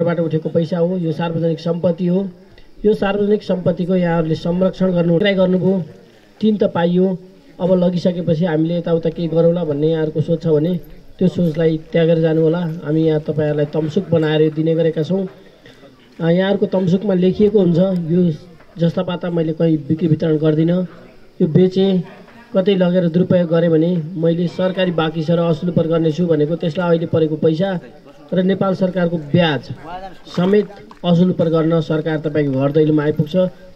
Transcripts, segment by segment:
बाट उठेको पैसा हो, यो सार्वजनिक सम्पत्ति हो। यो सार्वजनिक सम्पत्तिको यहाँहरूले संरक्षण गर्नु ट्राई गर्नुभयो, 3 त पाइयो। अब लगिसकेपछि हामीले यताउता केही गरौँला भन्ने यहाँहरूको सोच छ भने त्यो सोचलाई त्यागेर जानु होला। हामी यहाँ तपाईँहरूलाई तमसुक बनाएर दिने गरेका छौँ। यहाँहरूको तमसुकमा लेखिएको हुन्छ यो जस्ता पाता मैले कहीँ बिक्री वितरण गर्दिनँ, यो बेचेँ कतै लगेर दुरुपयोग गरेँ भने मैले सरकारी बाँकी छ र असुल पर गर्नेछु भनेको त्यसलाई अहिले परेको पैसा र नेपाल सरकारको ब्याज समेत असुल पर गर्न सरकार तपाईँको घर दैलोमा आइपुग्छ।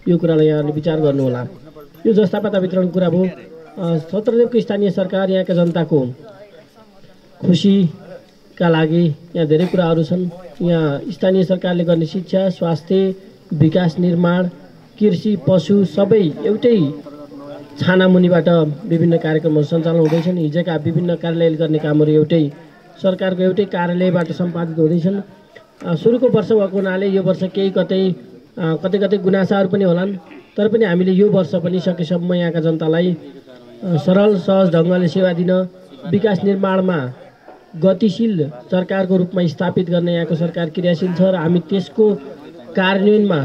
यो कुरालाई यहाँहरूले विचार गर्नुहोला। यो जस्ता पाता वितरण कुरा भयो। छत्रदेवको स्थानीय सरकार यहाँका जनताको खुसीका लागि यहाँ धेरै कुराहरू छन्। यहाँ स्थानीय सरकारले गर्ने शिक्षा, स्वास्थ्य, विकास, निर्माण, कृषि, पशु सबै एउटै छानामुनिबाट विभिन्न कार्यक्रमहरू सञ्चालन हुँदैछन्। हिजोका विभिन्न कार्यालयले गर्ने कामहरू एउटै सरकारको एउटै कार्यालयबाट सम्पादित हुँदैछन्। सुरुको वर्ष भएको हुनाले यो वर्ष केही कतै गुनासाहरू पनि होलान्, तर पनि हामीले यो वर्ष पनि सकेसम्म यहाँका जनतालाई सरल सहज ढङ्गले सेवा दिन, विकास निर्माणमा गतिशील सरकारको रूपमा स्थापित गर्न यहाँको सरकार क्रियाशील छ र हामी त्यसको कार्यान्वयनमा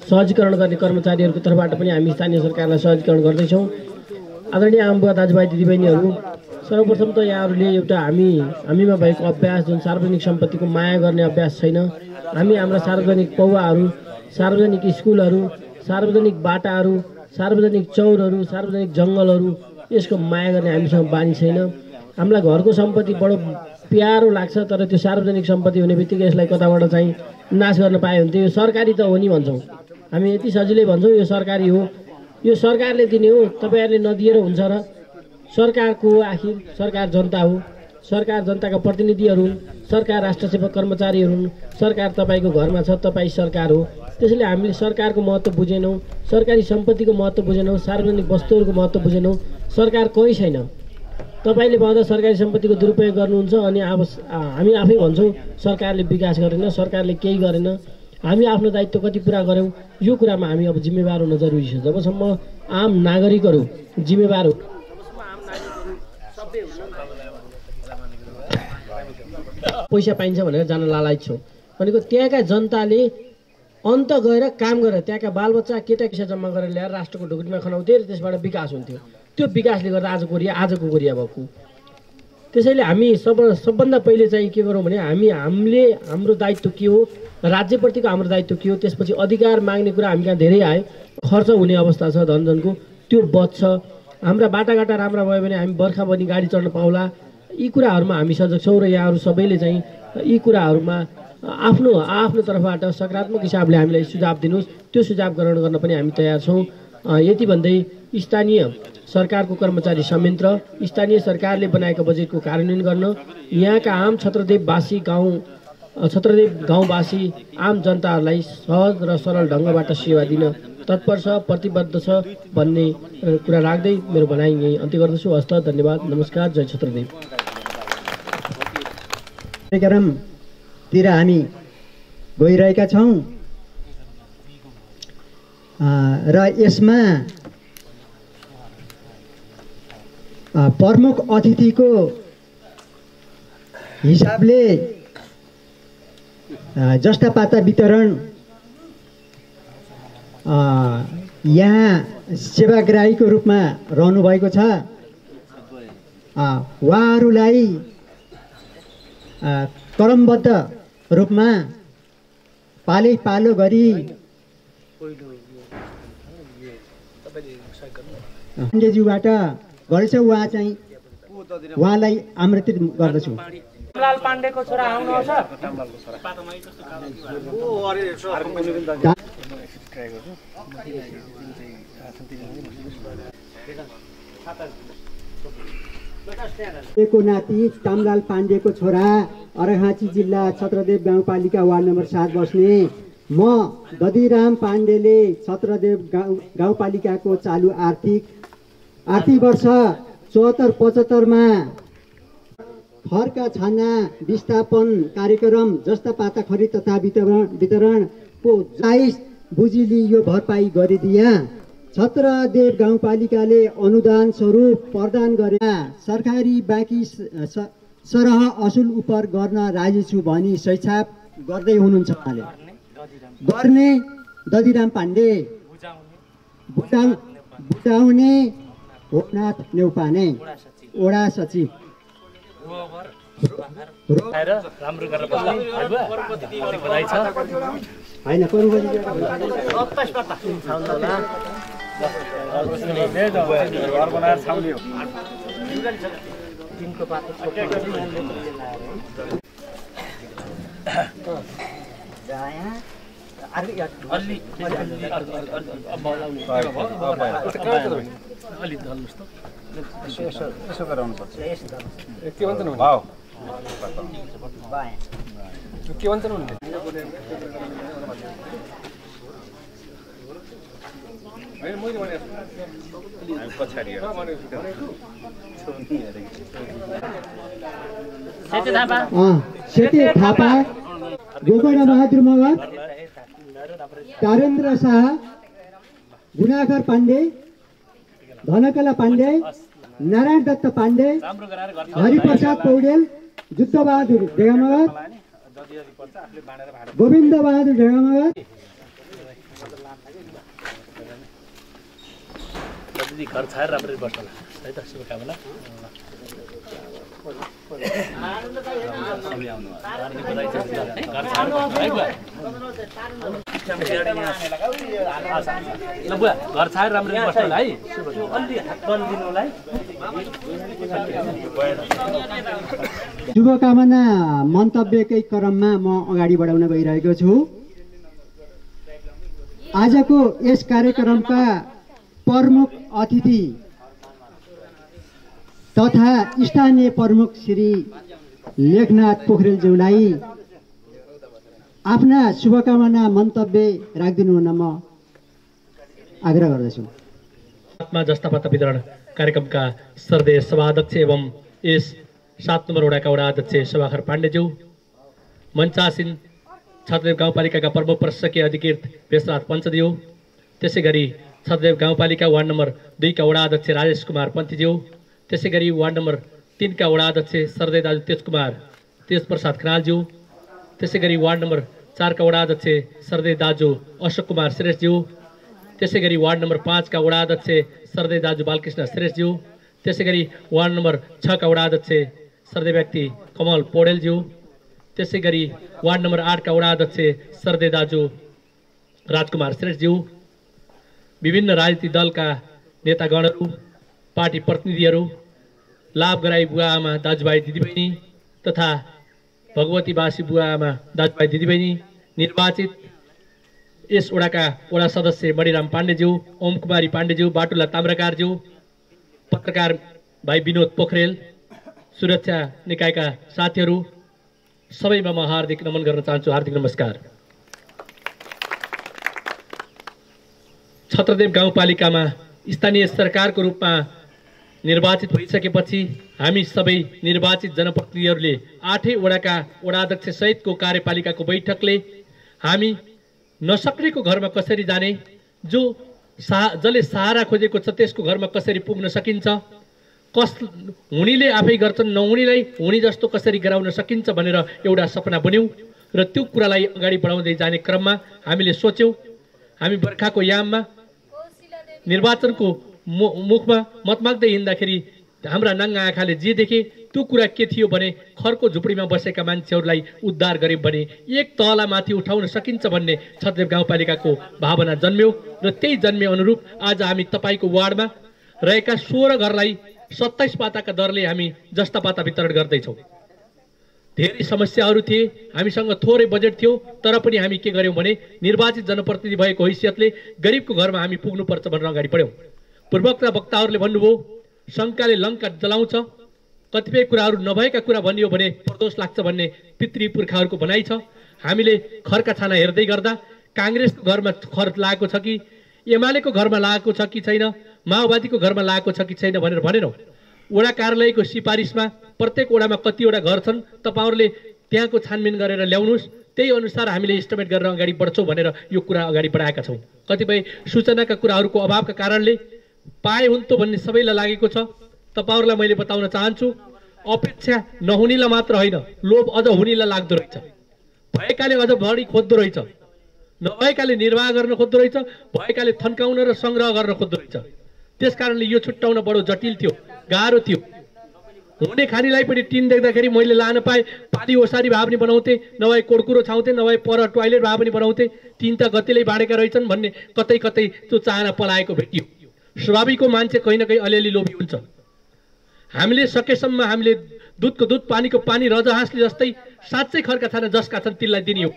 सहजीकरण गर्ने कर्मचारीहरूको तर्फबाट पनि हामी स्थानीय सरकारलाई सहजीकरण गर्दैछौँ। आदरणीय आमबुवा दाजुभाइ दिदीबहिनीहरू, सर्वप्रथम त यहाँहरूले एउटा हामीमा भएको अभ्यास जुन सार्वजनिक सम्पत्तिको माया गर्ने अभ्यास छैन। हामी हाम्रा सार्वजनिक पौवाहरू, सार्वजनिक स्कुलहरू, सार्वजनिक बाटाहरू, सार्वजनिक चौरहरू, सार्वजनिक जङ्गलहरू यसको माया गर्ने हामीसँग बानी छैन। हामीलाई घरको सम्पत्ति बडो प्यारो लाग्छ, तर त्यो सार्वजनिक सम्पत्ति हुने बित्तिकै यसलाई कताबाट चाहिँ नाश गर्न पाए हुन्थ्यो। यो सरकारी त हो नि भन्छौँ हामी, यति सजिलै भन्छौँ यो सरकारी हो, यो सरकारले दिने हो, तपाईँहरूले नदिएर हुन्छ र? सरकारको आखिर सरकार जनता हो, सरकार जनताका प्रतिनिधिहरू हुन्, सरकार राष्ट्रसेवक कर्मचारीहरू हुन्, सरकार तपाईँको घरमा छ, तपाईँ सरकार हो। त्यसैले हामीले सरकारको महत्त्व बुझेनौँ, सरकारी सम्पत्तिको महत्त्व बुझेनौँ, सार्वजनिक वस्तुहरूको महत्त्व बुझेनौँ। सरकार कोही छैन। तपाईँले भन्दा सरकारी सम्पत्तिको दुरुपयोग गर्नुहुन्छ अनि अब हामी आफै भन्छौँ सरकारले विकास गरेन, सरकारले केही गरेन। हामी आफ्नो दायित्व कति पुरा गऱ्यौँ यो कुरामा हामी अब जिम्मेवार हुन जरुरी छ। जबसम्म आम नागरिकहरू जिम्मेवार हो, पैसा पाइन्छ भनेर जान लालायत छौँ भनेको त्यहाँका जनताले अन्त गएर काम गरेर त्यहाँका बालबच्चा केटा पैसा जम्मा गरेर ल्याएर राष्ट्रको ढुकुटीमा खनाउँथे र त्यसबाट विकास हुन्थ्यो। त्यो विकासले गर्दा आजको कोरिया भएको। त्यसैले हामी सबभन्दा पहिले चाहिँ के गरौँ भने हाम्रो दायित्व के हो, राज्यप्रतिको हाम्रो दायित्व के हो, त्यसपछि अधिकार माग्ने कुरा हामी कहाँ धेरै आयो, खर्च हुने अवस्था छ, धनजनको त्यो बच्छ। हाम्रा बाटाघाटा राम्रा भयो भने हामी बर्खा पनि गाडी चढ्न पाउला। यी कुराहरूमा हामी सजग छौँ र यहाँहरू सबैले चाहिँ यी कुराहरूमा आफ्नो तर्फबाट सकारात्मक हिसाबले हामीलाई सुझाव दिनुहोस्। त्यो सुझाव ग्रहण गर्न पनि हामी तयार छौँ। यति भन्दै स्थानीय सरकारको कर्मचारी संयन्त्र, स्थानीय सरकारले बनाएको बजेटको कार्यान्वयन गर्न यहाँका आम छत्रदेव गाउँवासी आम जनताहरूलाई सहज र सरल ढङ्गबाट सेवा दिन तत्पर छ, प्रतिबद्ध छ भन्ने कुरा राख्दै मेरो भनाइ यही अन्त्य गर्दछु। हस्त, धन्यवाद, नमस्कार, जय छत्रदेव। कार्यक्रमतिर हामी गइरहेका छौँ र यसमा प्रमुख अतिथिको हिसाबले जस्ता पाता वितरण यहाँ सेवाग्राहीको रूपमा रहनुभएको छ। उहाँहरूलाई क्रमबद्ध रूपमा पालो गरी पाण्डेज्यूबाट गर्छ। उहाँलाई आमन्त्रित गर्दछु। रामलाल पाण्डेको छोरा आउनुहोस्। नाति कामलाल पाण्डेको छोरा, अर्घाँची जिल्ला छत्रदेव गाउँपालिका वार्ड नम्बर 7 बस्ने म दधिराम पाण्डेले छत्रदेव गाउँपालिकाको चालु आर्थिक वर्ष 74-75 खरका छाना विस्थापन कार्यक्रम जस्ता पाता खरिद तथा वितरणको 22 बुझिली यो भरपाई गरिदिया। छत्रदेव गाउँपालिकाले अनुदान स्वरूप प्रदान गरे सरकारी बाँकी सरह असुल उपर गर्न राजी छु भनी गर्दै हुनुहुन्छ उहाँले। गर्ने दधिराम पाण्डे, बुझाउने होपनाथ नेउपाने, वडा सचिव। राम्रो गरेर बधाई छ होइन यसो गराउनु पर्छ। के भन्छ न वाउ के भन्छ न पछाडि सेते थापा, गोकर्ण बहादुर मगर, तारेन्द्र शाह, गुणाकर पाण्डे, धनकला पाण्डे, नारायण दत्त पाण्डे, हरिप्रसाद पौडेल, जुद्धबहादुर ढेगामगर, गोविन्द बहादुर ढेगामगर, घर छाएर राम्ररी बस्छ होला है त। शुभकामना। ल बुवा घर छाएर राम्ररी बस्छ होला है। अलि हात बन्दिनु होला है। शुभकामना मन्तव्यकै क्रममा म अगाडि बढाउन गइरहेको छु। आजको यस कार्यक्रमका प्रमुख अतिथि तथा स्थानीय प्रमुख श्री लेखनाथ पोखरेलज्यूलाई आफ्ना शुभकामना मन्तव्य राखिदिनु हुन म आग्रह गर्दछु। आत्मा जस्तापाता वितरण कार्यक्रमका सर्देय सभाध्यक्ष एवं यस 7 नम्बर वडाका वडा अध्यक्ष सभाखर पाण्डेज्यू, मञ्चासीन छत्रदेव गाउँपालिकाका प्रमुख प्रशासकीय अधिकृत भेषराज पञ्चज्यू, त्यसै गरी छत्रदेव गाउँपालिका वार्ड नम्बर 2 का वडा अध्यक्ष राजेश कुमार पन्थीज्यू, त्यसै गरी वार्ड नम्बर 3 का वडा अध्यक्ष सर्दै दाजु तेज प्रसाद खनालज्यू, त्यसै गरी वार्ड नम्बर 4 का वडा अध्यक्ष सर्दै दाजु अशोक कुमार श्रेष्ठज्यू, त्यसै गरी वार्ड नम्बर 5 का वडा अध्यक्ष सर्दै दाजु बालकृष्ण श्रेष्ठज्यू, त्यसै गरी वार्ड नम्बर 6 का वडा अध्यक्ष सर्दै व्यक्ति कमल पौडेलज्यू, त्यसै गरी वार्ड नम्बर 8 का वडा अध्यक्ष सर्दै दाजु राजकुमार श्रेष्ठज्यू, विभिन्न राजनीतिक दलका नेतागणहरू, पार्टी प्रतिनिधिहरू, लाभ गराई बुवा आमा दाजुभाइ दिदीबहिनी तथा भगवतीवासी बुवा आमा दाजुभाइ दिदीबहिनी, निर्वाचित यस वडाका वडा सदस्य मणिराम पाण्डेज्यू, ओम कुमारी पाण्डेज्यू, बाटुला ताम्राकारज्यू, पत्रकार भाइ विनोद पोखरेल, सुरक्षा निकायका साथीहरू, सबैमा म हार्दिक नमन गर्न चाहन्छु। हार्दिक नमस्कार। छत्रदेव गाउँपालिकामा स्थानीय सरकारको रूपमा निर्वाचित भइसकेपछि हामी सबै निर्वाचित जनप्रतिनिधिहरूले 8 वडाका वडाध्यक्ष सहितको कार्यपालिकाको बैठकले हामी नसक्नेको घरमा कसरी जाने, जसले सहारा खोजेको छ त्यसको घरमा कसरी पुग्न सकिन्छ, हुनेले आफै गर्छन् नहुनेलाई हुने जस्तो कसरी गराउन सकिन्छ भनेर एउटा सपना बन्यौँ र त्यो कुरालाई अगाडि बढाउँदै जाने क्रममा हामीले सोच्यौँ। हामी बर्खाको याममा निर्वाचनको मुखमा मत माग्दै हिँड्दाखेरि हाम्रा नाङ्गा आँखाले जे देखे त्यो कुरा के थियो भने खरको झुपडीमा बसेका मान्छेहरूलाई उद्धार गर्यौँ भने एक तहला माथि उठाउन सकिन्छ भन्ने छत्रदेव गाउँपालिकाको भावना जन्म्यो र त्यही जन्मे अनुरूप आज हामी तपाईँको वार्डमा रहेका 16 घरलाई 27 पाताका दरले हामी जस्ता पाता वितरण गर्दैछौँ। धेरै समस्याहरू थिए, हामीसँग थोरै बजेट थियो, तर पनि हामी के गर्यौँ भने निर्वाचित जनप्रतिनिधि भएको हैसियतले गरिबको घरमा हामी पुग्नुपर्छ भनेर अगाडि बढ्यौँ। पूर्वका वक्ताहरूले भन्नुभयो शङ्काले लङ्का जलाउँछ, कतिपय कुराहरू नभएका कुरा भनियो भने प्रदोष लाग्छ भन्ने पितृ पुर्खाहरूको भनाइ छ। हामीले खरका छाना हेर्दै गर्दा काङ्ग्रेसको घरमा खर लागेको छ कि एमालेको घरमा लागेको छ कि छैन, माओवादीको घरमा लागेको छ कि छैन भनेर भनेनौँ। वडा कार्यालयको सिफारिसमा प्रत्येक वडामा कतिवटा घर छन्, तपाईँहरूले त्यहाँको छानबिन गरेर ल्याउनुहोस्, त्यही अनुसार हामीले इस्टिमेट गरेर अगाडि बढ्छौँ भनेर यो कुरा अगाडि बढाएका छौँ। कतिपय सूचनाका कुराहरूको अभावका कारणले पाए हुन्थ्यो भन्ने सबैलाई लागेको छ। तपाईँहरूलाई मैले बताउन चाहन्छु, अपेक्षा नहुनेलाई मात्र होइन, लोभ अझ हुनेलाई लाग्दो रहेछ। भएकाले अझ बढी खोज्दो रहेछ, नभएकाले निर्वाह गर्न खोज्दो रहेछ, भएकाले थन्काउन र सङ्ग्रह गर्न खोज्दो रहेछ। त्यस कारणले यो छुट्याउन बडो जटिल थियो, गाह्रो थियो। हुने खानीलाई पनि टिन देख्दाखेरि मैले लान पाएँ, पाली ओसारी भए पनि बनाउँथेँ, नभए कोडकुरो छाउँथेँ, नभए पर टोयलेट भए पनि बनाउँथेँ। टिन त गतिलै बाँडेका रहेछन् भन्ने कतै कतै त्यो चाहना पलाएको भेटियो। स्वाभाविक मान्छे कहीँ न कहीँ अलिअलि लोभी हुन्छ। हामीले सकेसम्म हामीले दुधको दुध पानीको पानी रजहाँसले जस्तै साँच्चै खर्का छाना जसका छन् तिनलाई दिने हो।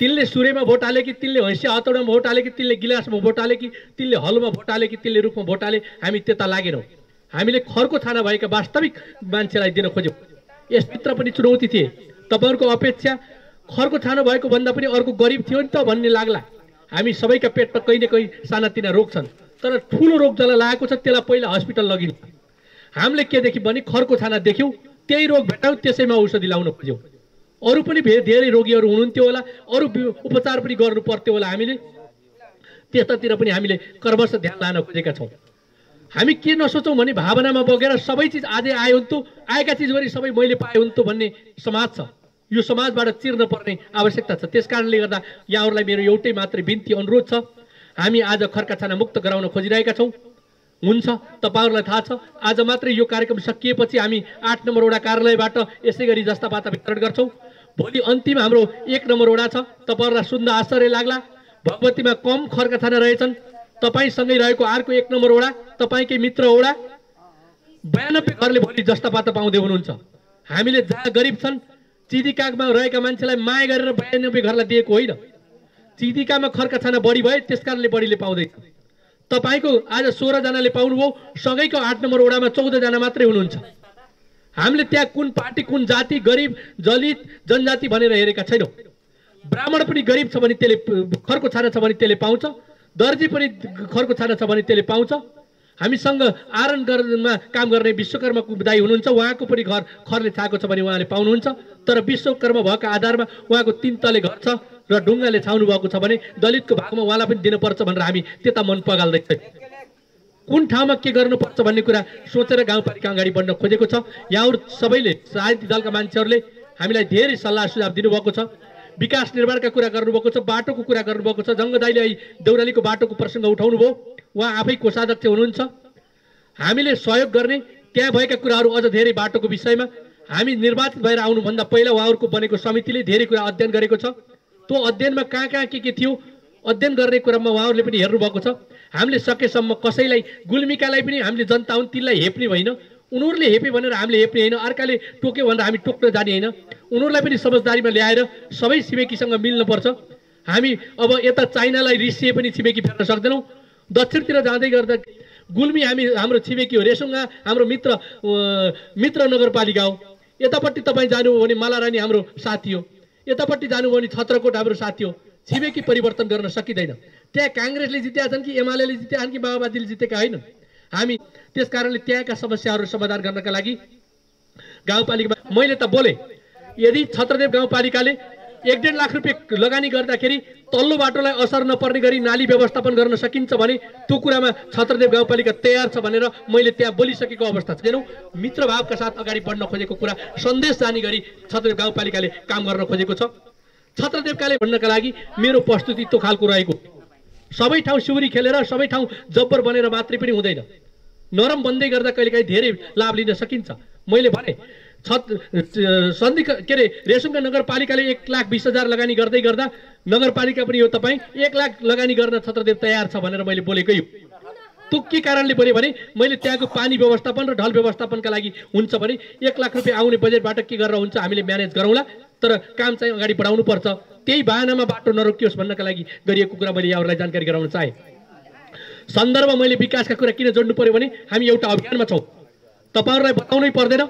तिनले सुरेमा भोट हाले कि, तिनले हैँसिया हतौडामा भोट हाले कि, तिनले गिलासमा भोट हाले कि, तिनले हलमा भोट हाले कि, तिनले रुखमा भोट हाले, हामी त्यता लागेनौँ। हामीले खरको छाना भएका वास्तविक मान्छेलाई दिन खोज्यौँ। यसभित्र पनि चुनौती थिए। तपाईँहरूको अपेक्षा खरको छाना भएको भन्दा पनि अर्को गरिब थियो नि त भन्ने लाग्ला। हामी सबैका पेटमा कहीँ न कहीँ सानातिना रोग छन्, तर ठुलो रोग जसलाई लागेको छ त्यसलाई पहिला हस्पिटल लगिनु। हामीले के देख्यौँ भने खरको छाना देख्यौँ, त्यही रोग भेटाउँ, त्यसैमा औषधि लाउन खोज्यौँ। अरू पनि धेरै रोगीहरू हुनुहुन्थ्यो होला, अरू उपचार पनि गर्नु पर्थ्यो होला। हामीले त्यतातिर पनि हामीले कर्मश ध्यान लान खोजेका छौँ। हामी के नसोचौँ भने भावनामा बगेर सबै चिज आजै आयो हुन्थ्यो, आएका चिजभरि सबै मैले पाएँ हुन्थ्यो भन्ने समाज छ। यो समाजबाट चिर्न पर्ने आवश्यकता छ। त्यस कारणले गर्दा यहाँहरूलाई मेरो एउटै मात्रै बिन्ती अनुरोध छ, हामी आज खर्का छाना मुक्त गराउन खोजिरहेका छौँ। हुन्छ, तपाईँहरूलाई थाहा छ आज मात्रै यो कार्यक्रम सकिएपछि हामी 8 नम्बर वडा कार्यालयबाट यसै गरी जस्ता पाता वितरण गर्छौँ। भोलि अन्तिम हाम्रो 1 नम्बर वडा छ। तपाईँहरूलाई सुन्दा आश्चर्य लाग्ला, भगवतीमा कम खर्का छाना रहेछन्। तपाईँसँगै रहेको अर्को 1 नम्बर वडा, तपाईँकै मित्र वडा, 92 घरले भोलि जस्ता पाता पाउँदै हुनुहुन्छ। हामीले जहाँ गरिब छन्, चिदिकामा रहेका मान्छेलाई माया गरेर 92 घरलाई दिएको होइन। चिदिकामा खर्का छाना बढी भए त्यस कारणले बढीले पाउँदैछ। तपाईँको आज 16 जनाले पाउनुभयो, सँगैको 8 नम्बर वडामा 14 जना मात्रै हुनुहुन्छ। हामीले त्यहाँ कुन पार्टी, कुन जाति, गरिब, दलित, जनजाति भनेर हेरेका छैनौँ। ब्राह्मण पनि गरिब छ भने त्यसले खरको छाना छ भने त्यसले पाउँछ, दर्जी पनि खरको छाना छ भने त्यसले पाउँछ। हामीसँग आरन गर्नमा काम गर्ने विश्वकर्मा दाइ हुनुहुन्छ, उहाँको पनि घर खरले छाएको छ भने उहाँले पाउनुहुन्छ। तर विश्वकर्मा भएको आधारमा उहाँको 3 तले घर छ र ढुङ्गाले छाउनु भएको छ भने दलितको भागमा उहाँलाई पनि दिनुपर्छ भनेर हामी त्यता मन पगाल्दैछौँ। कुन ठाउँमा के गर्नुपर्छ भन्ने कुरा सोचेर गाउँपालिका अगाडि बढ्न खोजेको छ। यहाँहरू सबैले, राजनीतिक दलका मान्छेहरूले हामीलाई धेरै सल्लाह सुझाव दिनुभएको छ। विकास निर्माणका कुरा गर्नुभएको छ, बाटोको कुरा गर्नुभएको छ। जङ्गदाइले देउरालीको बाटोको प्रसङ्ग उठाउनु भयो, उहाँ आफै कोषाध्यक्ष हुनुहुन्छ। हामीले सहयोग गर्ने, त्यहाँ भएका कुराहरू अझ धेरै बाटोको विषयमा हामी निर्वाचित भएर आउनुभन्दा पहिला उहाँहरूको बनेको समितिले धेरै कुरा अध्ययन गरेको छ। त्यो अध्ययनमा कहाँ कहाँ के थियो अध्ययन गर्ने क्रममा उहाँहरूले पनि हेर्नुभएको छ। हामीले सकेसम्म कसैलाई, गुल्मीकालाई पनि हामीले जनता हुन् तिनलाई हेप्ने होइन, उनीहरूले हेपे भनेर हामीले हेप्ने होइन, अर्काले टोक्यो भनेर हामी टोक्न जाने होइन। उनीहरूलाई पनि समझदारीमा ल्याएर सबै छिमेकीसँग मिल्नुपर्छ। हामी अब यता चाइनालाई रिसिए पनि छिमेकी फेर्न सक्दैनौँ। दक्षिणतिर जाँदै गर्दा गुल्मी हाम्रो छिमेकी हो, रेसुङ्गा हाम्रो मित्र नगरपालिका हो। यतापट्टि तपाईँ जानुभयो भने मालारानी हाम्रो साथी हो, यतापट्टि जानुभयो भने छत्रकोट हाम्रो साथी हो। छिमेकी परिवर्तन गर्न सकिँदैन। त्यहाँ काङ्ग्रेसले जितेका छन् कि एमाले जितेका छन् कि माओवादीले जितेका होइन। हामी त्यस कारणले त्यहाँका समस्याहरू समाधान गर्नका लागि गाउँपालिकामा मैले त बोले, यदि छत्रदेव गाउँपालिकाले 1.5 लाख रुपियाँ लगानी गर्दाखेरि तल्लो बाटोलाई असर नपर्ने गरी नाली व्यवस्थापन गर्न सकिन्छ भने त्यो कुरामा छत्रदेव गाउँपालिका तयार छ भनेर मैले त्यहाँ बोलिसकेको अवस्था छ। मित्रभावका साथ अगाडि बढ्न खोजेको कुरा सन्देश जाने गरी छत्रदेव गाउँपालिकाले काम गर्न खोजेको छ। छत्रदेवकाले भन्नका लागि मेरो प्रस्तुति त्यो खालको रहेको। सबै ठाउँ सिउरी खेलेर, सबै ठाउँ जब्बर बनेर मात्रै पनि हुँदैन। नरम बन्दै गर्दा कहिलेकाहीँ धेरै लाभ लिन सकिन्छ। मैले भने रेसुङ्गा नगरपालिकाले 1,20,000 लगानी गर्दै गर्दा नगरपालिका पनि हो तपाईँ 1 लाख लगानी गर्न छत्रदेव तयार छ भनेर मैले बोलेकै हो। त्यो के कारणले बोले भने मैले त्यहाँको पानी व्यवस्थापन र ढल व्यवस्थापनका लागि हुन्छ भने 1 लाख रुपियाँ आउने बजेटबाट के गरेर हुन्छ हामीले म्यानेज गरौँला, तर काम चाहिँ अगाडि बढाउनु पर्छ। त्यही बाहनामा बाटो नरोकियोस् भन्नका लागि गरिएको कुरा मैले यहाँहरूलाई जानकारी गराउन चाहे। सन्दर्भ मैले विकासका कुरा किन जोड्नु पर्यो भने हामी एउटा अभियानमा छौँ, तपाईँहरूलाई बताउनै पर्दैन।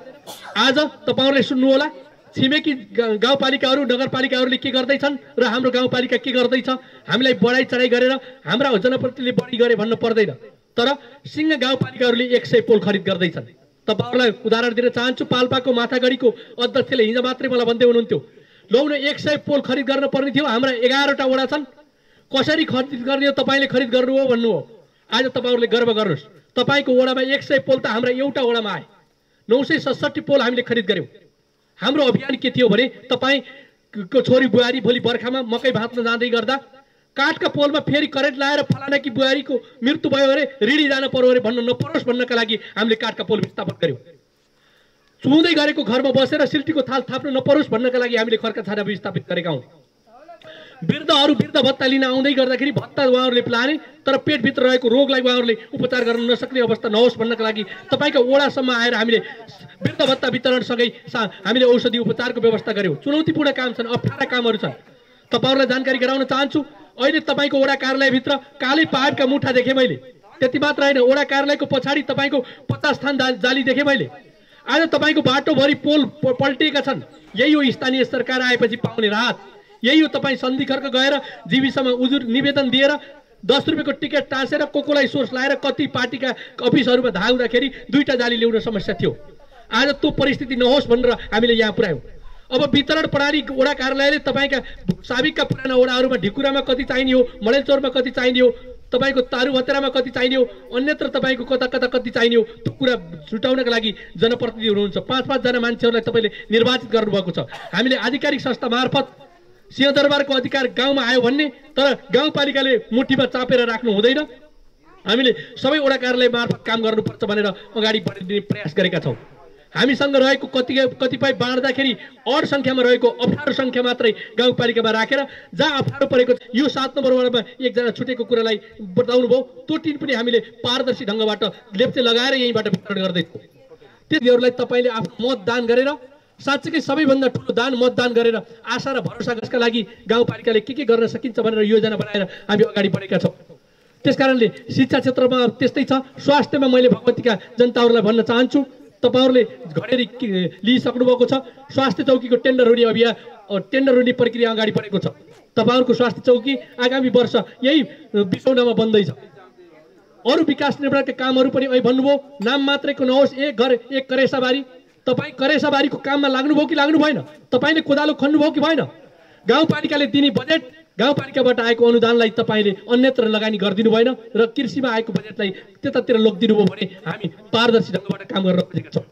आज तपाईँहरूले सुन्नु होला, छिमेकी गाउँपालिकाहरू, नगरपालिकाहरूले के गर्दैछन् र हाम्रो गाउँपालिका के गर्दैछ। हामीलाई बढाइ चढाइ गरेर हाम्रा जनप्रतिनिधिले बढी गरे भन्न पर्दैन, तर सिंह गाउँपालिकाहरूले 100 पोल खरिद गर्दैछन्। तपाईँहरूलाई उदाहरण दिन चाहन्छु, पाल्पाको माथागढीको अध्यक्षले हिजो मात्रै मलाई भन्दै हुनुहुन्थ्यो, लौ न 100 पोल खरिद गर्न पर्ने थियो, हाम्रा 11वटा वडा छन्, कसरी खरिद गर्ने हो, तपाईँले खरिद गर्नुभयो भन्नुभयो। आज तपाईँहरूले गर्व गर्नुहोस्, तपाईँको वडामा 100 पोल त हाम्रा एउटा वडामा आए। 967 पोल हामीले खरिद गऱ्यौँ। हाम्रो अभियान के थियो भने तपाईँ को छोरी बुहारी भोलि बर्खामा मकै भाँच्न जाँदै गर्दा काठका पोलमा फेरि करेन्ट लाएर फलाना कि बुहारीको मृत्यु भयो अरे ऋणी जान पर्यो अरे भन्न नपरोस् भन्नका लागि हामीले काठका पोल विस्थापन गर्यौँ। चुहुँदै गरेको घरमा बसेर सिल्टीको थाल थाप्न नपरोस् भन्नका लागि हामीले खर्का छाना विस्थापित गरेका हौँ। वृद्धहरू वृद्ध भत्ता लिन आउँदै गर्दाखेरि भत्ता उहाँहरूले लाने तर पेटभित्र रहेको रोगलाई उहाँहरूले उपचार गर्न नसक्ने अवस्था नहोस् भन्नका लागि तपाईँको ओडासम्म आएर हामीले वृद्ध भत्ता वितरणसँगै हामीले औषधि उपचारको व्यवस्था गर्यौँ। चुनौतीपूर्ण काम छन्, अप्ठ्यारा कामहरू छन्। तपाईँहरूलाई जानकारी गराउन चाहन्छु, अहिले तपाईँको ओडा कार्यालयभित्र कालै पाइपका मुठा देखेँ मैले। त्यति मात्र होइन, ओडा कार्यालयको पछाडि तपाईँको 50 थान जाली देखेँ मैले। आज तपाईँको बाटोभरि पोल पल्टिएका छन्। यही हो स्थानीय सरकार आएपछि पाउने राहत। यही हो तपाईँ सन्धि खर्क गएर जीविसमा उजुर निवेदन दिएर 10 रुपियाँको टिकट टाँसेर कोलाई सोर्स लाएर कति पार्टीका अफिसहरूमा धाउँदाखेरि 2टा जाली ल्याउन समस्या थियो। आज त्यो परिस्थिति नहोस् भनेर हामीले यहाँ पुर्यायौँ। अब वितरण प्रणाली ओडा कार्यालयले तपाईँका साबिकका पुराना ओडाहरूमा ढिकुरामा कति चाहिने हो, मडेलचौरमा कति चाहिने हो, तपाईँको तारुभतेरामा कति चाहिने हो, अन्यत्र तपाईँको कता कता कति चाहिने हो, त्यो कुरा छुटाउनका लागि जनप्रतिनिधि हुनुहुन्छ। 5-5 जना मान्छेहरूलाई तपाईँले निर्वाचित गर्नुभएको छ। हामीले आधिकारिक संस्था मार्फत सिंहदरबारको अधिकार गाउँमा आयो भन्ने तर गाउँपालिकाले मुठीमा चापेर राख्नु हुँदैन। हामीले सबै ओडा कार्यालय मार्फत काम गर्नुपर्छ भनेर अगाडि बढिदिने प्रयास गरेका छौँ। हामीसँग रहेको कतिपय बाँड्दाखेरि अड सङ्ख्यामा रहेको अप्ठ्यारो सङ्ख्या मात्रै गाउँपालिकामा राखेर जहाँ अप्ठ्यारो परेको यो 7 नम्बर वार्डमा एकजना छुटेको कुरालाई बताउनु भयो, त्यो टिन पनि हामीले पारदर्शी ढङ्गबाट लेप्चे लगाएर यहीँबाट वितरण गर्दैछौँ। त्यतिहरूलाई तपाईँले आफ्नो मतदान गरेर साँच्चै सबैभन्दा ठुलो दान मतदान गरेर आशा र भरोसा जसका लागि गाउँपालिकाले के गर्न सकिन्छ भनेर योजना बनाएर हामी अगाडि बढेका छौँ। त्यसकारणले शिक्षा क्षेत्रमा त्यस्तै छ। स्वास्थ्यमा मैले भगवतीका जनताहरूलाई भन्न चाहन्छु, तपाईँहरूले घडेरी लिइसक्नु भएको छ। स्वास्थ्य चौकीको टेन्डर हुने प्रक्रिया अगाडि बढेको छ। तपाईँहरूको स्वास्थ्य चौकी आगामी वर्ष यही बिसौनामा बन्दैछ। अरू विकास निर्माणका कामहरू पनि अहिले भन्नुभयो, नाम मात्रैको नहोस्, एक घर एक करेसाबारी। तपाईँ करेसाबारीको काममा लाग्नुभयो कि लाग्नु भएन? तपाईँले कोदालो खन्नुभयो कि भएन? गाउँपालिकाले दिने बजेट, गाउँपालिकाबाट आएको अनुदानलाई तपाईँले अन्यत्र लगानी गरिदिनु भएन र कृषिमा आएको बजेटलाई त्यतातिर लगिदिनु भयो भने हामी पारदर्शी ढङ्गबाट काम गर्न खोजेका छौँ।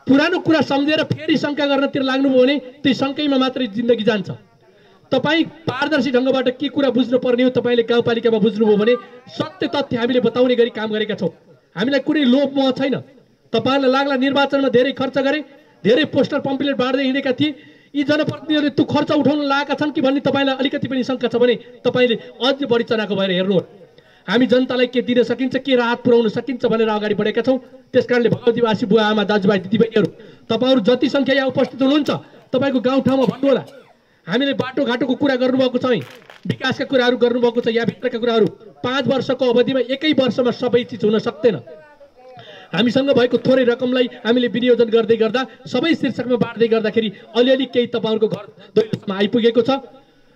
पुरानो कुरा सम्झेर फेरि शङ्का गर्नतिर लाग्नुभयो भने त्यही शङ्कैमा मात्रै जिन्दगी जान्छ। तपाईँ पारदर्शी ढङ्गबाट के कुरा बुझ्नुपर्ने हो तपाईँले गाउँपालिकामा बुझ्नुभयो भने सत्य तथ्य हामीले बताउने गरी काम गरेका छौँ। हामीलाई कुनै लोभ मोह छैन। तपाईँहरूलाई लाग्ला निर्वाचनमा धेरै खर्च गरे, धेरै पोस्टर पम्पलेट बाँड्दै हिँडेका थिए, यी जनप्रतिनिधिहरूले त्यो खर्च उठाउन लागेका छन् कि भन्ने तपाईँलाई अलिकति पनि शङ्का छ भने तपाईँले अझ बढी चनाको भएर हेर्नुहोस्। हामी जनतालाई के दिन सकिन्छ, के राहत पुर्याउन सकिन्छ भनेर अगाडि बढेका छौँ। त्यसकारणले भगवतीवासी बुवा आमा दाजुभाइ दिदीबहिनीहरू तपाईँहरू जति सङ्ख्या यहाँ उपस्थित हुनुहुन्छ तपाईँको गाउँठाउँमा भन्नुहोला। हामीले बाटोघाटोको कुरा गर्नुभएको छ, विकासका कुराहरू गर्नुभएको छ, यहाँभित्रका कुराहरू 5 वर्षको अवधिमा एकै वर्षमा सबै चिज हुन सक्दैन। हामीसँग भएको थोरै रकमलाई हामीले विनियोजन गर्दै गर्दा सबै शीर्षकमा बाँड्दै गर्दाखेरि अलिअलि केही तपाईँहरूको घर दैलोमा आइपुगेको छ।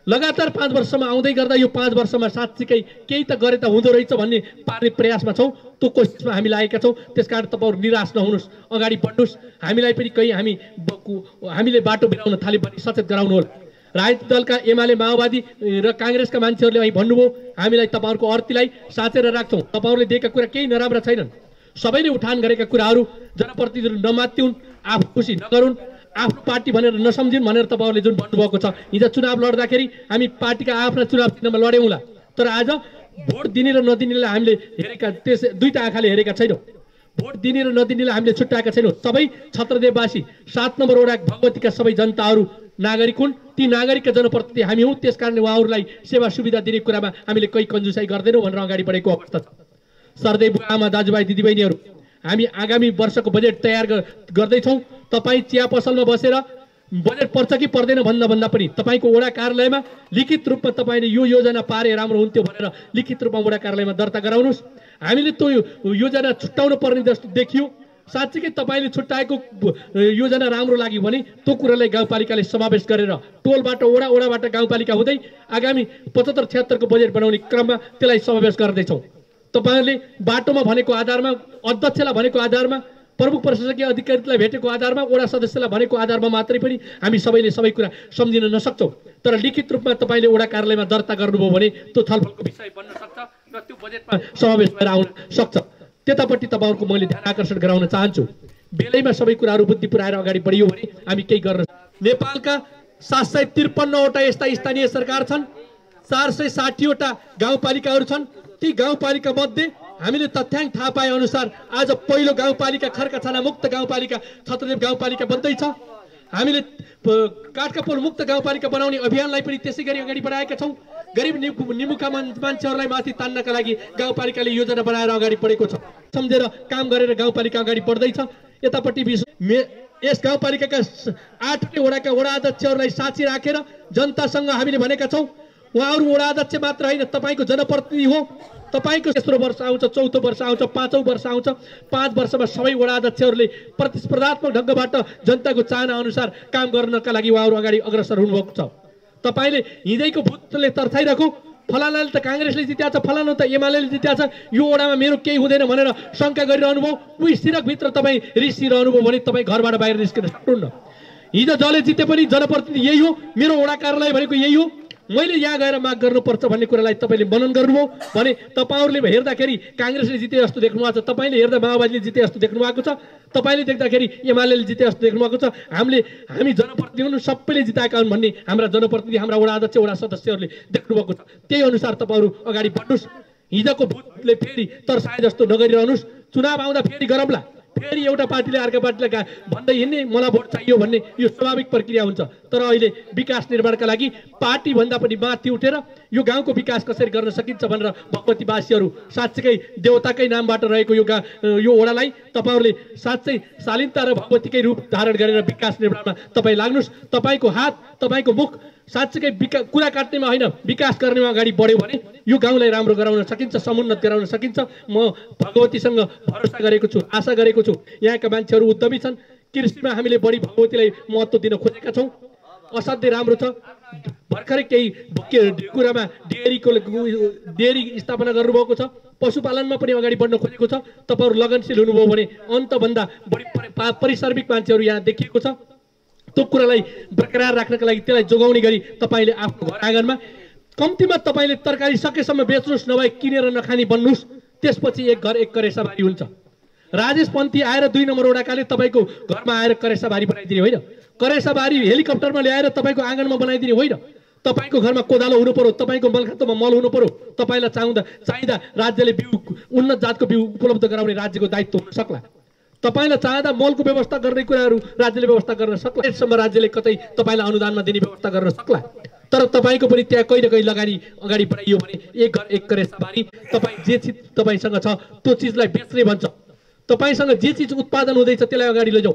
लगातार 5 वर्षमा आउँदै गर्दा यो 5 वर्षमा साँच्चीकै केही त गरे त हुँदो रहेछ भन्ने पार्ने प्रयासमा छौँ। त्यो कोसिसमा हामी लागेका छौँ। त्यसकारण तपाईँहरू निराश नहुनुहोस्, अगाडि बढ्नुहोस्। हामीलाई पनि कहीँ हामीले बाटो बिराउन थाल्यो भने सचेत गराउनु होला। राजनीतिक दलका एमाले माओवादी र काङ्ग्रेसका मान्छेहरूले અહીં भन्नुभयो, हामीलाई तपाईँहरूको अर्थीलाई साँचेर राख्छौँ। तपाईँहरूले दिएका कुरा केही नराम्रा छैनन्। सबैले उठान गरेका कुराहरू जनप्रतिनिधिहरू नमात्युन्, आफू खुसी नगरून्, आफ्नो पार्टी भनेर नसम्झिन् भनेर तपाईँहरूले जुन भन्नुभएको छ। हिजो चुनाव लड्दाखेरि हामी पार्टीका आफ्ना चुनाव चिन्हमा लड्यौँला, तर आज भोट दिने र नदिनेलाई हामीले हेरेका दुईटा आँखाले हेरेका छैनौँ। भोट दिने र नदिनेलाई हामीले छुट्याएका छैनौँ। सबै छत्रदेववासी 7 नम्बर वडा भगवतीका सबै जनताहरू नागरिक हुन्। ती नागरिकका जनप्रतिनिधि हामी हौँ। त्यसकारणले उहाँहरूलाई सेवा सुविधा दिने कुरामा हामीले कहीँ कन्जुसाइ गर्दैनौँ भनेर अगाडि बढेको अवस्था छ। सरदेव आमा दाजुभाइ दिदीबहिनीहरू, हामी आगामी वर्षको बजेट तयार गर्दैछौँ। तपाईँ चिया पसलमा बसेर बजेट पर्छ कि पर्दैन भन्दा पनि तपाईँको वडा कार्यालयमा लिखित रूपमा तपाईँले यो योजना पारे राम्रो हुन्थ्यो भनेर लिखित रूपमा वडा कार्यालयमा दर्ता गराउनुहोस्। हामीले त्यो योजना छुट्याउनु पर्ने जस्तो देखियो। साँच्चीकै तपाईँले छुट्याएको योजना राम्रो लाग्यो भने त्यो कुरालाई गाउँपालिकाले समावेश गरेर टोलबाट वडाबाट गाउँपालिका हुँदै आगामी 75-76 को बजेट बनाउने क्रममा त्यसलाई समावेश गर्दैछौँ। तपाईँहरूले बाटोमा भनेको आधारमा, अध्यक्षलाई भनेको आधारमा, प्रमुख प्रशासकीय अधिकारीलाई भेटेको आधारमा, वडा सदस्यलाई भनेको आधारमा मात्रै पनि हामी सबैले सबै कुरा सम्झिन नसक्छौँ। तर लिखित रूपमा तपाईँले वडा कार्यालयमा दर्ता गर्नुभयो भने त्यो छलफलको विषय बन्न सक्छ र त्यो बजेटमा समावेश भएर आउन सक्छ। त्यतापट्टि तपाईँहरूको मैले ध्यान आकर्षण गराउन चाहन्छु। बेलैमा सबै कुराहरू बुद्धि पुऱ्याएर अगाडि बढियो भने हामी केही गर्न। नेपालका 753वटा यस्ता स्थानीय सरकार छन्, 460वटा गाउँपालिकाहरू छन्। ती गाउँपालिका मध्ये हामीले तथ्याङ्क थाहा पाए अनुसार आज पहिलो गाउँपालिका खर्काछाना मुक्त गाउँपालिका छत्रदेव गाउँपालिका बन्दैछ। हामीले काठकापोल मुक्त गाउँपालिका बनाउने अभियानलाई पनि त्यसै गरी अगाडि बढाएका छौँ। गरिब निमुखा मान्छेहरूलाई माथि तान्नका लागि गाउँपालिकाले योजना बनाएर अगाडि बढेको छ। सम्झेर काम गरेर गाउँपालिका अगाडि बढ्दैछ। यतापट्टि यस गाउँपालिकाका 8 वडाका वडा अध्यक्षहरूलाई साक्षी राखेर जनतासँग हामीले भनेका छौँ, उहाँहरू वडा अध्यक्ष मात्र होइन, तपाईँको जनप्रतिनिधि हो। तपाईँको तेस्रो वर्ष आउँछ, चौथो वर्ष आउँछ, 5औं वर्ष आउँछ। 5 वर्षमा सबै वडा अध्यक्षहरूले प्रतिस्पर्धात्मक ढङ्गबाट जनताको चाहना अनुसार काम गर्नका लागि उहाँहरू अगाडि अग्रसर हुनुभएको छ। तपाईँले हिँडेको भूतले तर्साइराखो, फलानाले त काङ्ग्रेसले जित्या छ, फलाना त एमाले जित्या छ, यो वडामा मेरो केही हुँदैन भनेर शङ्का गरिरहनु भयो। उही सिरकभित्र तपाईँ रिसिरहनु भयो भने तपाईँ घरबाट बाहिर निस्किन सक्नुहुन्न। हिजो जसले जिते पनि जनप्रतिनिधि यही हो, मेरो वडा कार्यालय भनेको यही हो, मैले यहाँ गएर माग गर्नुपर्छ भन्ने कुरालाई तपाईँले मनन गर्नुभयो भने तपाईँहरूले हेर्दाखेरि काङ्ग्रेसले जिते जस्तो देख्नु भएको छ, तपाईँले हेर्दा माओवादीले जिते जस्तो देख्नु भएको छ, तपाईँले देख्दाखेरि एमाले जिते जस्तो देख्नु भएको छ। हामी जनप्रतिनिधि सबैले जिताएका हुन् भन्ने हाम्रा जनप्रतिनिधि, हाम्रा वडा अध्यक्ष, वडा सदस्यहरूले देख्नुभएको छ। त्यही अनुसार तपाईँहरू अगाडि बढ्नुहोस्। हिजोको भूतले फेरि तर्साए जस्तो नगरिरहनुहोस्। चुनाव आउँदा फेरि गरौँला, फेरि एउटा पार्टीले अर्को पार्टीलाई भन्दै हिँड्ने, मलाई भोट चाहियो भन्ने यो स्वाभाविक प्रक्रिया हुन्छ। तर अहिले विकास निर्माणका लागि पार्टी भन्दा पनि माथि उठेर यो गाउँको विकास कसरी गर्न सकिन्छ भनेर भगवतीवासीहरू साँच्चै देवताकै नामबाट रहेको यो वडालाई तपाईँहरूले साँच्चै शालीनता र भगवतीकै रूप धारण गरेर विकास निर्माणमा तपाईँ लाग्नुहोस्। तपाईँको हात, तपाईँको मुख साँच्चै कुरा काट्नेमा होइन, विकास गर्नेमा अगाडि बढ्यो भने यो गाउँलाई राम्रो गराउन सकिन्छ, समुन्नत गराउन सकिन्छ। म भगवतीसँग भरोसा गरेको छु, आशा गरेको छु। यहाँका मान्छेहरू उद्यमी छन्। कृषिमा हामीले बढी भगवतीलाई महत्त्व दिन खोजेका छौँ। असाध्यै राम्रो छ। भर्खरै केही कुरामा डेयरी स्थापना गर्नुभएको छ। पशुपालनमा पनि अगाडि बढ्न खोजेको छ। तपाईँहरू लगनशील हुनुभयो भने अन्तभन्दा बढी परिश्रमिक मान्छेहरू यहाँ देखिएको छ। त्यो कुरालाई बरकरार राख्नका लागि, त्यसलाई जोगाउने गरी तपाईँले आफ्नो घर आँगनमा कम्तीमा तपाईँले तरकारी सकेसम्म बेच्नुहोस्, नभए किनेर नखाने बन्नुहोस्। त्यसपछि एक घर एक करेसाबारी हुन्छ। राजेश पन्थी आएर 2 नम्बर वडाकाले तपाईँको घरमा आएर करेसाबारी बनाइदिने होइन, करेसाबारी हेलिकप्टरमा ल्याएर तपाईँको आँगनमा बनाइदिने होइन। तपाईँको घरमा कोदालो हुनु पर्यो, तपाईँको मलखातोमा मल हुनु पर्यो। तपाईँलाई चाहिँदा राज्यले बिउ, उन्नत जातको बिउ उपलब्ध गराउने राज्यको दायित्व हुन सक्ला। तपाईँलाई चाहँदा मलको व्यवस्था गर्ने कुराहरू राज्यले व्यवस्था गर्न सक्ला। यससम्म राज्यले कतै तपाईँलाई अनुदानमा दिने व्यवस्था गर्न सक्ला। तर तपाईँको पनि त्यहाँ कहीँ न कहीँ लगानी अगाडि बढाइयो भने एक घर एक करेसाबारी, तपाईँ जे चिज तपाईँसँग छ त्यो चिजलाई बेच्ने भन्छ। तपाईँसँग जे चिज उत्पादन हुँदैछ त्यसलाई अगाडि लैजाऊ।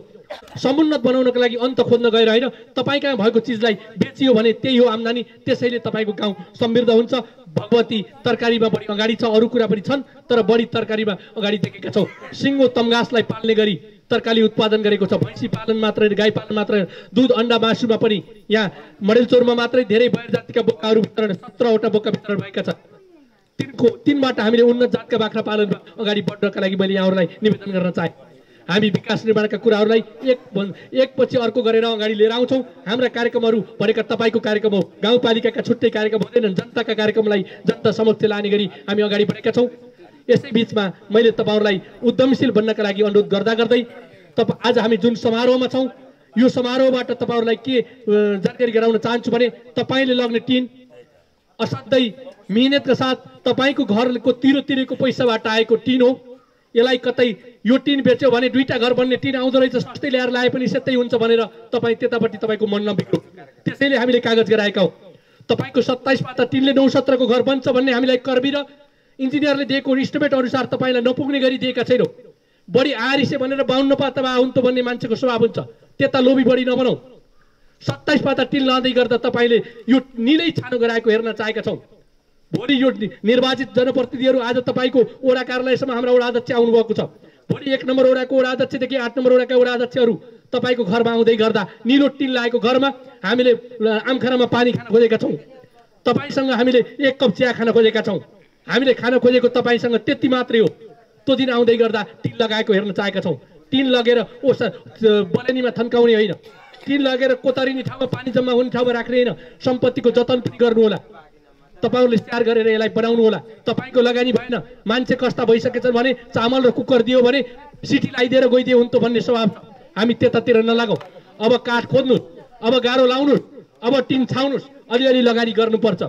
समुन्नत बनाउनको लागि अन्त खोज्न गएर होइन, तपाईँ कहाँ भएको चिजलाई बेचियो भने त्यही हो आम्दानी। त्यसैले तपाईँको गाउँ समृद्ध हुन्छ। भगवती तरकारीमा बढी अगाडि छ, अरू कुरा पनि छन्, तर बढी तरकारीमा अगाडि देखेका छौँ। सिङ्गो तम्घासलाई पाल्ने गरी तरकारी उत्पादन गरेको छ। भैँसी पालन मात्रै, गाई पालन मात्रै, दुध अन्डा मासुमा पनि यहाँ मडेलचौरमा मात्रै धेरै बाहिर जातिका बोकाहरू वितरण, 17वटा बोका वितरण भएका छन्। तिनबाट हामीले उन्नत जातका बाख्रा पालनमा अगाडि बढ्नका लागि मैले यहाँहरूलाई निवेदन गर्न चाहे। हामी विकास निर्माणका कुराहरूलाई एकपछि अर्को गरेर अगाडि लिएर आउँछौँ। हाम्रा कार्यक्रमहरू भनेका तपाईँको कार्यक्रम हो, गाउँपालिकाका छुट्टै कार्यक्रम हुँदैनन्। जनताका कार्यक्रमलाई जनता समक्ष लाने गरी हामी अगाडि बढेका छौँ। यसै बिचमा मैले तपाईँहरूलाई उद्यमशील बन्नका लागि अनुरोध गर्दा गर्दै आज हामी जुन समारोहमा छौँ, यो समारोहबाट तपाईँहरूलाई के जानकारी गराउन चाहन्छु भने तपाईँले लग्ने टिन असाध्यै मिहिनेतका साथ तपाईँको घरको तिरेको पैसाबाट आएको टिन हो। यसलाई कतै यो टिन बेच्यो भने 2टा घर बन्ने टिन आउँदो रहेछ, सस्तै ल्याएर लाए पनि सस्तै हुन्छ भनेर तपाईँ त्यतापट्टि तपाईँको मन नबिग्रो। त्यसैले हामीले कागज गराएका हौ। तपाईँको 27 पाता टिनले 9-17 को घर बन्छ भन्ने हामीलाई कर्मी र इन्जिनियरले दिएको इस्टिमेट अनुसार तपाईँलाई नपुग्ने गरी दिएका छैनौँ। बढी आरिसे भनेर 52 पातामा आउन्तो भन्ने मान्छेको स्वभाव हुन्छ, त्यता लोभी बढी नबनाऊ। 27 पाता टिन लाँदै गर्दा तपाईँले यो निलै छानो गराएको हेर्न चाहेका छौँ। भोलि यो निर्वाचित जनप्रतिनिधिहरू आज तपाईँको वडा कार्यालयसम्म हाम्रा वडा अध्यक्ष आउनुभएको छ। भोलि 1 नम्बर वडाको वडा अध्यक्षदेखि 8 नम्बर वडाका वडा अध्यक्षहरू तपाईँको घरमा आउँदै गर्दा निलो टिन लागेको घरमा हामीले आमखानामा पानी खान खोजेका छौँ। तपाईँसँग हामीले 1 कप चिया खान खोजेका छौँ। हामीले खान खोजेको तपाईँसँग त्यति मात्रै हो। त्यो दिन आउँदै गर्दा टिन लगाएको हेर्न चाहेका छौँ। टिन लगेर बलेनीमा थन्काउने होइन, टिन लगेर कोतरिने ठाउँमा पानी जम्मा हुने ठाउँमा राख्ने होइन। सम्पत्तिको जतन पनि गर्नु होला। तपाईँहरूले स्याहार गरेर यसलाई बनाउनु होला। तपाईँको लगानी भएन, मान्छे कस्ता भइसकेछन् भने चामल र कुकर दियो भने सिटी लगाइदिएर गइदियो हुन्थ्यो भन्ने स्वभाव। हामी त्यतातिर नलागौँ। अब काठ खोज्नु, अब गाह्रो लाउनु, अब टिन छाउनुहोस्, अलिअलि लगानी गर्नुपर्छ।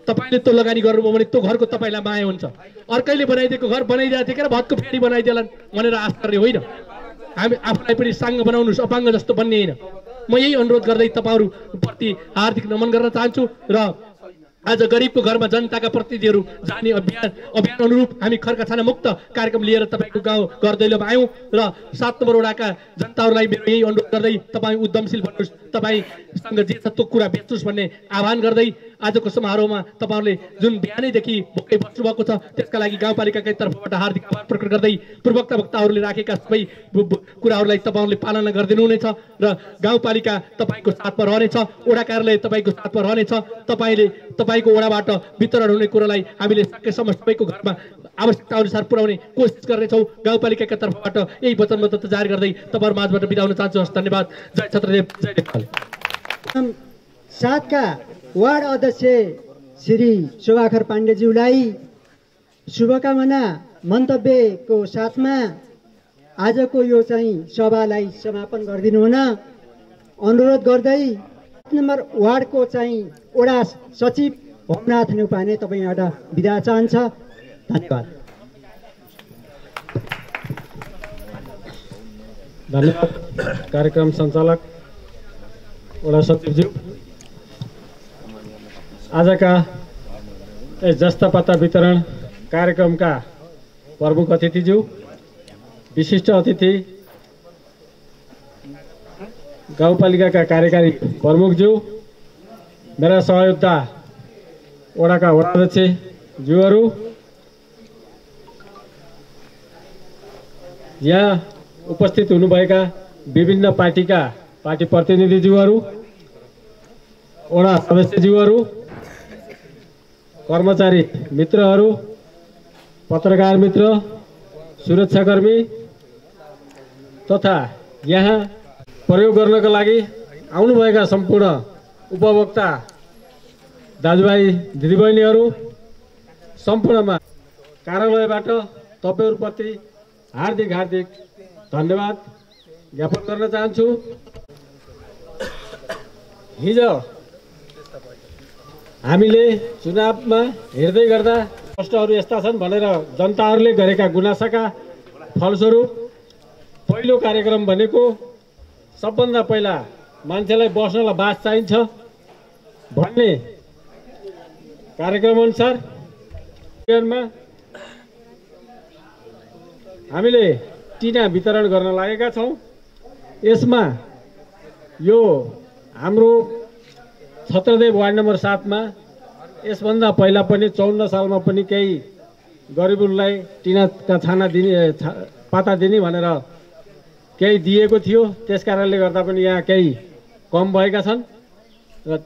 तपाईँले त्यो लगानी गर्नुभयो भने त्यो घरको तपाईँलाई माया हुन्छ। अर्कैले बनाइदिएको घर बनाइदिएको थियो कि भतको फेरि बनाइदिएलान् भनेर आश गर्ने होइन। हामी आफूलाई पनि साङ्ग बनाउनुहोस्, अपाङ्ग जस्तो बन्ने होइन। म यही अनुरोध गर्दै तपाईँहरूप्रति हार्दिक नमन गर्न चाहन्छु। र आज गरिबको घरमा जनताका प्रतिनिधिहरू जाने अभियान अनुरूप हामी खर्का छाना मुक्त कार्यक्रम लिएर तपाईँको गाउँ घर दैलोमा आयौँ। र 7 नम्बर वडाका जनताहरूलाई मेरो यही अनुरोध गर्दै तपाईँ उद्यमशील भन्नुहोस्, तपाईँसँग जे छ त्यो कुरा बेच्नुहोस् भन्ने आह्वान गर्दै आजको समारोहमा तपाईँहरूले जुन बिहानैदेखि भोकै बस्नुभएको छ त्यसका लागि गाउँपालिकाकै तर्फबाट हार्दिक आभार प्रकट गर्दै पूर्वोक्त वक्ताहरूले राखेका सबै कुराहरूलाई तपाईँहरूले पालना गरिदिनुहुनेछ र गाउँपालिका तपाईँको साथमा रहनेछ, वडा कार्यालय तपाईँको साथमा रहनेछ। तपाईँको वडाबाट वितरण हुने कुरालाई हामीले सकेसम्म सबैको घरमा आवश्यकता अनुसार पुर्याउने कोसिस गर्नेछौँ। गाउँपालिकाका तर्फबाट यही वचनबद्धता जारी गर्दै तपाईँहरू माझबाट बिदा हुन चाहन्छु। हस्, धन्यवाद। जय छत्रदेव, जय नेपाल। 7 का वार्ड अध्यक्ष श्री शोभाकर पाण्डेज्यूलाई शुभकामना मन्तव्यको साथमा आजको यो चाहिँ सभालाई समापन गरिदिनु हुन अनुरोध गर्दै 7 नम्बर वार्डको चाहिँ वडा सचिव होमनाथ नेउपाने तपाईँबाट बिदा चाहन्छ। धन्यवाद। धन्यवाद कार्यक्रम सञ्चालक वडा सचिवज्यू। आजका जस्ता पाता वितरण कार्यक्रमका प्रमुख अतिथिज्यू, विशिष्ट अतिथि गाउँपालिकाका कार्यकारी प्रमुखज्यू, मेरा सहयोद्धा वडाका वडाध्यक्षज्यूहरू, यहाँ उपस्थित हुनुभएका विभिन्न पार्टी प्रतिनिधिज्यूहरू, वडा सदस्यज्यूहरू, कर्मचारी मित्रहरू, पत्रकार मित्र, सुरक्षाकर्मी तथा यहाँ प्रयोग गर्नका लागि आउनुभएका सम्पूर्ण उपभोक्ता दाजुभाइ दिदीबहिनीहरू, सम्पूर्णमा कार्यालयबाट तपाईँहरूप्रति हार्दिक धन्यवाद ज्ञापन गर्न चाहन्छु। हिजो हामीले चुनावमा हेर्दै गर्दा प्रश्नहरू यस्ता छन् भनेर जनताहरूले गरेका गुनासाका फलस्वरूप पहिलो कार्यक्रम भनेको सबभन्दा पहिला मान्छेलाई बस्नलाई बास चाहिन्छ भन्ने कार्यक्रम अनुसार हामीले टिना वितरण गर्न लागेका छौँ। यसमा यो हाम्रो छत्रदेव वार्ड नम्बर 7 मा यसभन्दा पहिला पनि 54 सालमा पनि केही गरिबहरूलाई टिनाका छाना दिने पाता दिने भनेर केही दिएको थियो। त्यस कारणले गर्दा पनि यहाँ केही कम भएका छन् र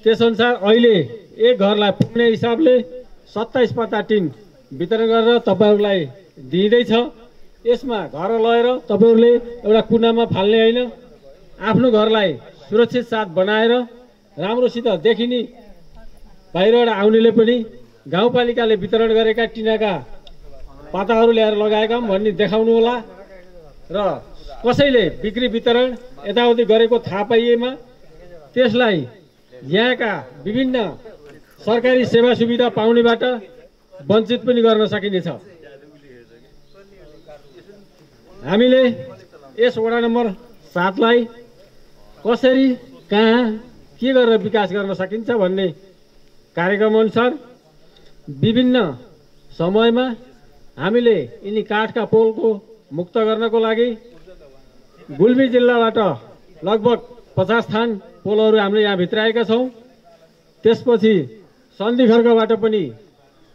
त्यसअनुसार अहिले एक घरलाई पुग्ने हिसाबले 27 पाता टिन वितरण गरेर तपाईँहरूलाई दिँदैछ। यसमा घर लगेर तपाईँहरूले एउटा कुनामा फाल्ने होइन, आफ्नो घरलाई सुरक्षित साथ बनाएर राम्रोसित देखिने, बाहिरबाट आउनेले पनि गाउँपालिकाले वितरण गरेका टिनाका पाताहरू ल्याएर लगाएका भन्ने देखाउनु होला र कसैले बिक्री वितरण यताउति गरेको थाहा पाइएमा त्यसलाई यहाँका विभिन्न सरकारी सेवा सुविधा पाउनेबाट वञ्चित पनि गर्न सकिनेछ। हामीले यस वडा नम्बर 7 लाई कसरी कहाँ के गरेर विकास गर्न सकिन्छ भन्ने कार्यक्रम अनुसार विभिन्न समयमा हामीले यिनी काठका पोलको मुक्त गर्नको लागि गुल्मी जिल्लाबाट लगभग 50 थान पोलहरू हामीले यहाँ भित्राएका छौँ। त्यसपछि सन्धि खर्कबाट पनि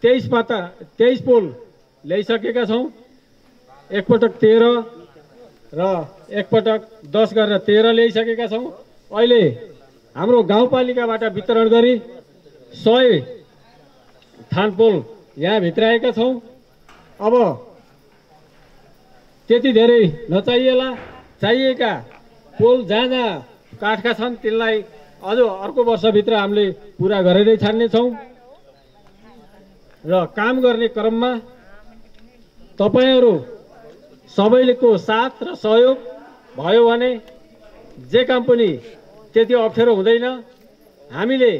23 पोल ल्याइसकेका छौँ। एकपटक 13 र एकपटक 10 गरेर 13 ल्याइसकेका छौँ। अहिले हाम्रो गाउँपालिकाबाट वितरण गरी 100 थान पोल यहाँ भित्राएका छौँ। अब त्यति धेरै नचाहिएला, चाहिएका पोल जहाँ जहाँ काठका छन् तिनलाई अझ अर्को वर्षभित्र हामीले पुरा गरेरै छाड्नेछौँ र काम गर्ने क्रममा तपाईँहरू सबैको साथ र सहयोग भयो भने जे काम पनि त्यति अप्ठ्यारो हुँदैन। हामीले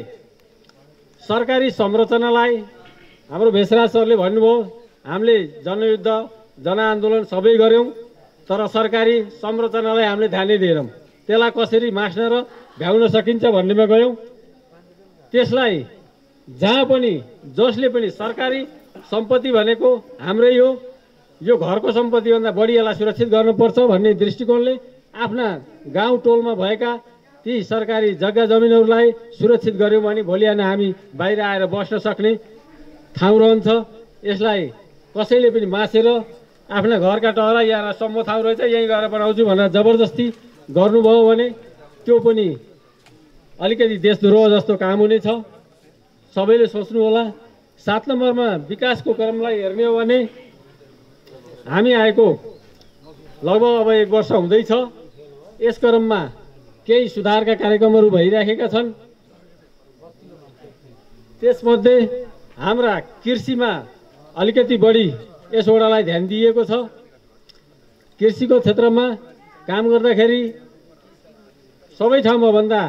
सरकारी संरचनालाई हाम्रो भेषराज सरले भन्नुभयो हामीले जनयुद्ध जनआन्दोलन सबै गऱ्यौँ, तर सरकारी संरचनालाई हामीले ध्यानै दिएनौँ। त्यसलाई कसरी मास्न र भ्याउन सकिन्छ भन्नेमा गयौँ। त्यसलाई जहाँ पनि जसले पनि सरकारी सम्पत्ति भनेको हाम्रै हो, यो घरको सम्पत्तिभन्दा बढी यसलाई सुरक्षित गर्नुपर्छ भन्ने दृष्टिकोणले आफ्ना गाउँ टोलमा भएका ती सरकारी जग्गा जमिनहरूलाई सुरक्षित गऱ्यौँ भने भोलि बिहान हामी बाहिर आएर बस्न सक्ने ठाउँ रहन्छ। यसलाई कसैले पनि मासेर आफ्ना घरका टहरा यहाँ सम्म ठाउँ रहेछ यहीँ गएर बनाउँछु भनेर जबरजस्ती गर्नुभयो भने त्यो पनि अलिकति देशद्रोह जस्तो काम हुनेछ। सबैले सोच्नु होला। 7 नम्बरमा विकासको क्रमलाई हेर्ने हो भने हामी आएको लगभग अब 1 वर्ष हुँदैछ। यस क्रममा केही सुधारका कार्यक्रमहरू भइराखेका छन्। त्यसमध्ये हाम्रा कृषिमा अलिकति बढी यस वडालाई ध्यान दिएको छ। कृषिको क्षेत्रमा काम गर्दाखेरि सबै ठाउँमा भन्दा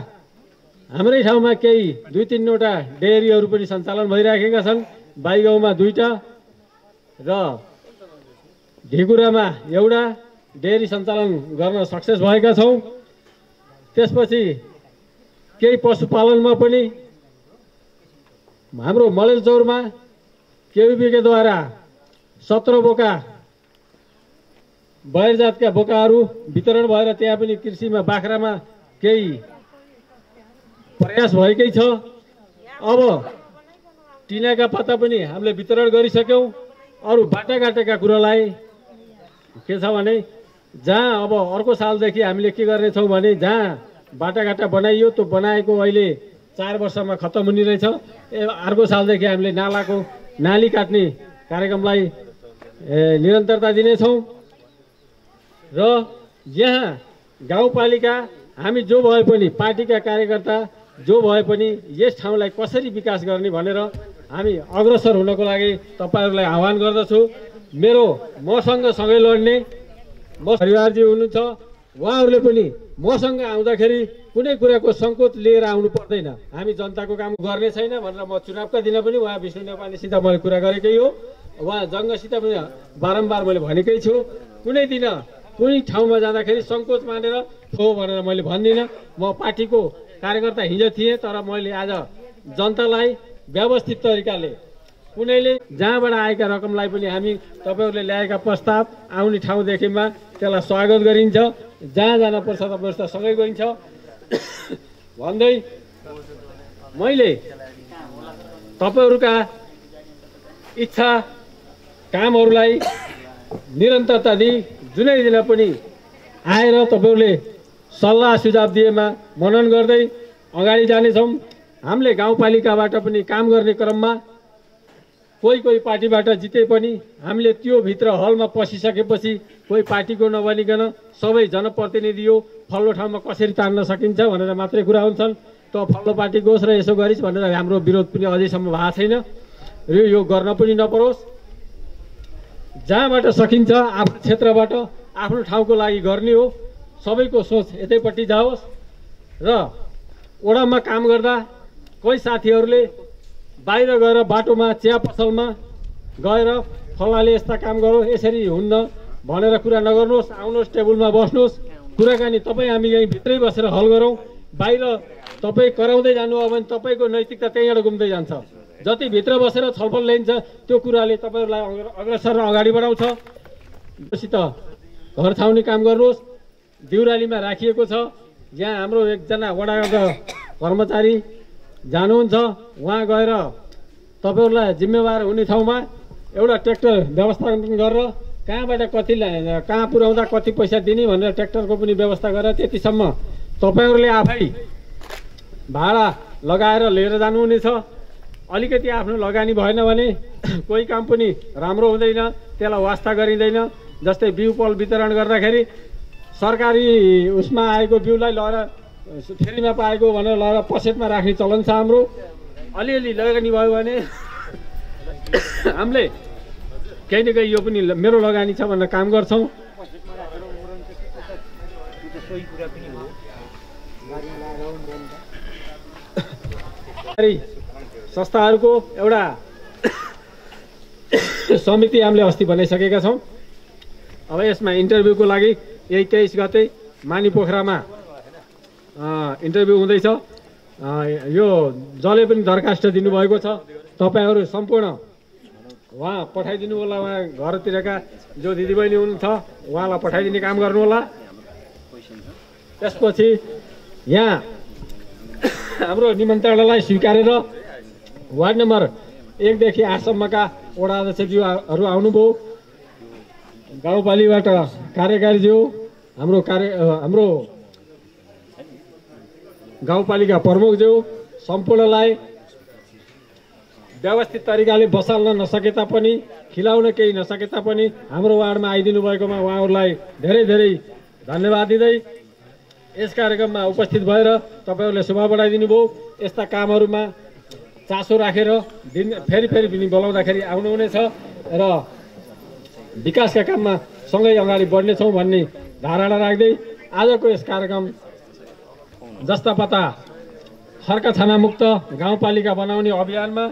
हाम्रै ठाउँमा केही 2-3वटा डेयरीहरू पनि सञ्चालन भइराखेका छन्। बाइगाउँमा 2टा र ढिकुरामा एउटा डेयरी सञ्चालन गर्न सक्सेस भएका छौँ। त्यसपछि केही पशुपालनमा पनि हाम्रो मलेलचौरमा केवीबीकेद्वारा 17 बोका बयर जातका बोकाहरू वितरण भएर त्यहाँ पनि कृषिमा बाख्रामा केही प्रयास भएकै छ। अब टिनाका पत्ता पनि हामीले वितरण गरिसक्यौँ। अरू बाटाघाटेका कुरालाई के छ भने जहाँ अब अर्को सालदेखि हामीले के गर्नेछौँ भने जहाँ बाटाघाटा बनाइयो त्यो बनाएको अहिले 4 वर्षमा खत्तम हुने रहेछ। अर्को सालदेखि हामीले नाली काट्ने कार्यक्रमलाई निरन्तरता दिनेछौँ। र यहाँ गाउँपालिका हामी जो भए पनि पार्टीका कार्यकर्ता जो भए पनि यस ठाउँलाई कसरी विकास गर्ने भनेर हामी अग्रसर हुनको लागि तपाईँहरूलाई आह्वान गर्दछु। मसँग सँगै लड्ने परिवारजी हुनुहुन्छ, उहाँहरूले पनि मसँग आउँदाखेरि कुनै कुराको सङ्कोच लिएर आउनु पर्दैन। हामी जनताको काम गर्ने छैन भनेर म चुनावका दिन पनि उहाँ विष्णु नेपालीसित मैले कुरा गरेकै हो। उहाँ जङ्गसित पनि बारम्बार मैले भनेकै छु। कुनै दिन कुनै ठाउँमा जाँदाखेरि सङ्कोच मानेर थो भनेर मैले भन्दिनँ। म पार्टीको कार्यकर्ता हिजो थिएँ, तर मैले आज जनतालाई व्यवस्थित तरिकाले कुनैले जहाँबाट आएका रकमलाई पनि हामी तपाईँहरूले ल्याएका प्रस्ताव आउने ठाउँदेखिमा त्यसलाई स्वागत गरिन्छ। जहाँ जानुपर्छ तपाईँहरूसित सँगै गरिन्छ भन्दै मैले तपाईँहरूका इच्छा कामहरूलाई निरन्तरता दिई जुनै दिन पनि आएर तपाईँहरूले सल्लाह सुझाव दिएमा मनन गर्दै अगाडि जानेछौँ। हामीले गाउँपालिकाबाट पनि काम गर्ने क्रममा कोही पार्टीबाट जिते पनि हामीले त्यो भित्र हलमा पसिसकेपछि कोही पार्टीको नबनिकन सबै जनप्रतिनिधि हो फल्लो ठाउँमा कसरी तान्न सकिन्छ भनेर मात्रै कुरा हुन्छन्। त फल्लो पार्टी गोस् र यसो गरिस् भनेर हाम्रो विरोध पनि अझैसम्म भएको छैन र यो गर्न पनि नपरोस्। जहाँबाट सकिन्छ आफ्नो क्षेत्रबाट आफ्नो ठाउँको लागि गर्ने हो। सबैको सोच यतैपट्टि जाओस्। र ओडामा काम गर्दा कोही साथीहरूले बाहिर गएर बाटोमा चिया पसलमा गएर फलाले यस्ता काम गरौँ यसरी हुन्न भनेर कुरा नगर्नुहोस्। आउनुहोस्, टेबलमा बस्नुहोस्, कुराकानी तपाईँ हामी यहीँ भित्रै बसेर हल गरौँ। बाहिर तपाईँ कराउँदै जानुभयो भने तपाईँको नैतिकता त्यहीँबाट गुम्दै जान्छ। जति भित्र बसेर छलफल ल्याइन्छ त्यो कुराले तपाईँहरूलाई अग्रसर र अगाडि बढाउँछ। जोसित घर छाउने काम गर्नुहोस्। दिउरालीमा राखिएको छ, यहाँ हाम्रो एकजना वडाका कर्मचारी जानुहुन्छ, उहाँ गएर तपाईँहरूलाई जिम्मेवार हुने ठाउँमा एउटा ट्र्याक्टर व्यवस्थापन गरेर कहाँ पुर्याउँदा कति पैसा दिने भनेर ट्र्याक्टरको पनि व्यवस्था गरेर त्यतिसम्म तपाईँहरूले आफै भाडा लगाएर लिएर जानुहुनेछ। अलिकति आफ्नो लगानी भएन भने कोही काम पनि राम्रो हुँदैन, त्यसलाई वास्ता गरिँदैन। जस्तै बिउ पल वितरण गर्दाखेरि सरकारी उसमा आएको बिउलाई लगेर फेरीमा पाएको भनेर लगेर पसेटमा राख्ने चलन छ हाम्रो। अलिअलि लगानी भयो भने हामीले केही न केही यो पनि मेरो लगानी छ भनेर काम गर्छौँ। सोही कुरा पनि हो। संस्थाहरूको एउटा समिति हामीले अस्ति बनाइसकेका छौँ। अब यसमा इन्टरभ्यूको लागि यही 23 गते मानी पोखरामा इन्टरभ्यू हुँदैछ। यो जसले पनि दरखास्त दिनुभएको छ तपाईँहरू सम्पूर्ण उहाँ पठाइदिनु होला। उहाँ घरतिरका जो दिदीबहिनी हुनुहुन्छ उहाँलाई पठाइदिने काम गर्नु होला। त्यसपछि यहाँ हाम्रो निमन्त्रणालाई स्वीकारेर वार्ड नम्बर 1 देखि 8 सम्मका वडा अध्यक्षज्यूहरू आउनुभयो। गाउँपालिकाबाट कार्यकारीज्यू हाम्रो गाउँपालिका प्रमुखज्यू सम्पूर्णलाई व्यवस्थित तरिकाले बसाल्न नसके तापनि खिलाउन केही नसके तापनि हाम्रो वार्डमा आइदिनु भएकोमा उहाँहरूलाई धेरै धेरै धन्यवाद दिँदै यस कार्यक्रममा उपस्थित भएर तपाईँहरूले शोभा बढाइदिनु भयो। यस्ता कामहरूमा चासो राखेर फेरि पनि बोलाउँदाखेरि आउनुहुनेछ र विकासका काममा सँगै अगाडि बढ्नेछौँ भन्ने धारणा राख्दै आजको यस कार्यक्रम जस्ता पता खर्का छानामुक्त गाउँपालिका बनाउने अभियानमा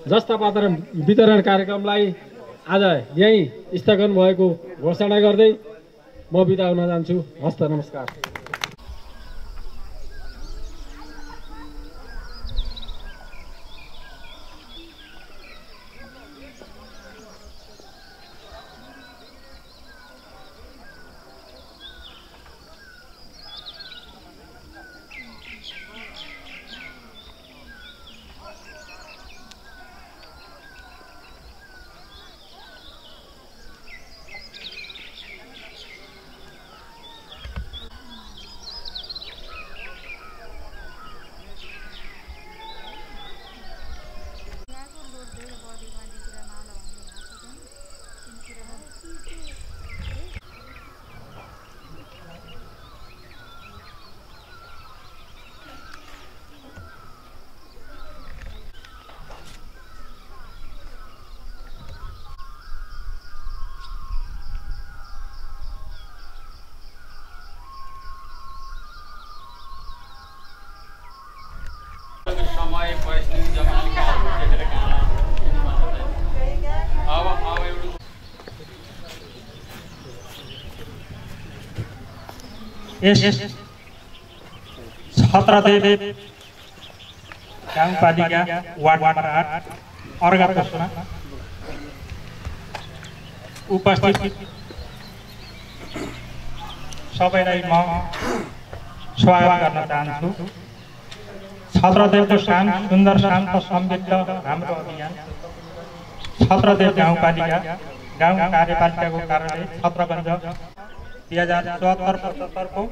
जस्ता पत्र वितरण कार्यक्रमलाई आज यहीँ स्थगन भएको घोषणा गर्दै म बिदा हुन जान्छु। हस्त नमस्कार। समय परिस्थिति जमानका अब यस छत्रदेव गाउँपालिका वार्ड नम्बर 8 अर्घा प्रश्न उपस्थित सबैलाई म स्वागत गर्न चाहन्छु। छत्रदेवको सुन्दर शान्त समृद्ध राम्रो अभियान छत्रदेव गाउँपालिका गाउँ कार्यपालिकाको कार्यालय छत्रगञ्ज 2074-75 को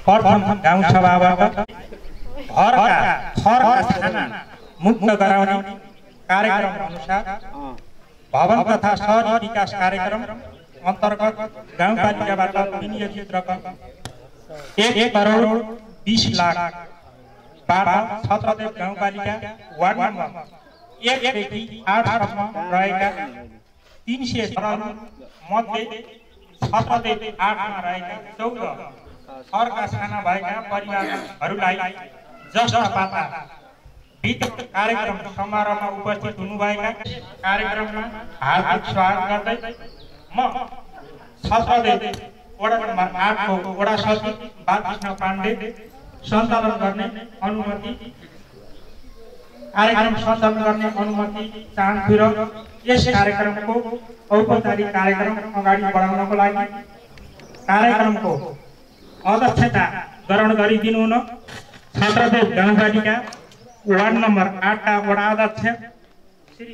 प्रथम गाउँ सभाबाट घरका छाना मुक्त गराउने कार्यक्रम अनुसार भवन तथा शहरी विकास कार्यक्रम अन्तर्गत गाउँपालिकाबाट विनियोजित रकम 1,20,00,000 छत्रदेव गाउँपालिका वार्ड नम्बर 1 देखि 8 सम्म रहेका 300 घरहरू मध्ये छत्रदेव 8 मा रहेका 14 घरका साना भएका परिवारहरूलाई जस्ता पाता वितरण कार्यक्रम समारोहमा उपस्थित हुनुभएका कार्यक्रममा हार्दिक स्वागत गर्दै म छत्रदेव वडा नम्बर 8 को वडा सचिव बालकृष्ण पाण्डे सञ्चालन गर्ने अनुमति चाहन्छु र यस कार्यक्रमको औपचारिक कार्यक्रम अगाडि बढाउनको लागि कार्यक्रमको अध्यक्षता ग्रहण गरिदिनु हुन छत्रदेव गाउँपालिका वार्ड नम्बर 8 का वडा अध्यक्ष श्री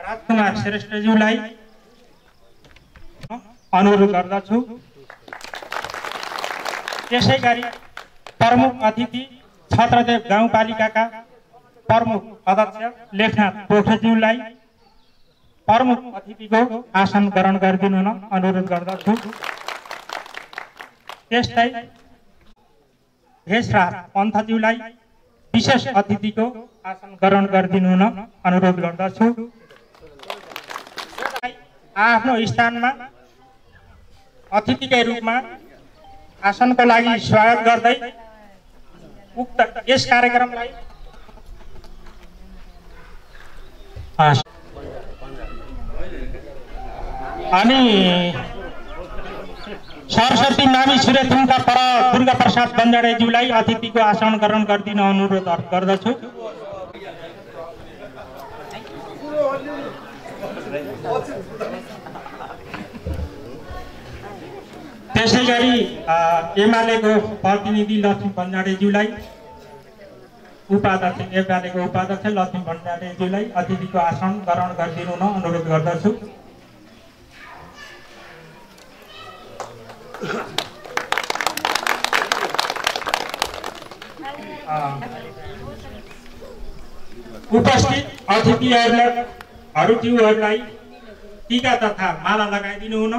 राजकुमार श्रेष्ठज्यूलाई अनुरोध गर्दछु। त्यसैगरी प्रमुख अतिथि छत्रदेव गाउँपालिकाका प्रमुख अध्यक्ष लेखनाथ पोखरेज्यूलाई प्रमुख अतिथिको आसन ग्रहण गरिदिनु हुन अनुरोध गर्दछु। त्यस्तै भेषराज पन्थज्यूलाई विशेष अतिथिको आसन ग्रहण गरिदिनु हुन अनुरोध गर्दछु। आफ्नो स्थानमा अतिथिकै रूपमा आसनको लागि स्वागत गर्दै उक्त यस कार्यक्रमलाई अनि सरस्वती नामी सूर्यथुमका पर दुर्गा प्रसाद बन्जाडेज्यूलाई अतिथिको आसन ग्रहण गरिदिन अनुरोध गर्दछु। त्यसै गरी एमालेको प्रतिनिधि लक्ष्मी बन्जाडेज्यूलाई एमालेको उपाध्यक्ष लक्ष्मी बन्जाडेज्यूलाई अतिथिको आसन ग्रहण गरिदिनु अनुरोध गर्दछु। उपस्थित अतिथिहरूलाई टीका तथा माला लगाइदिनु हुन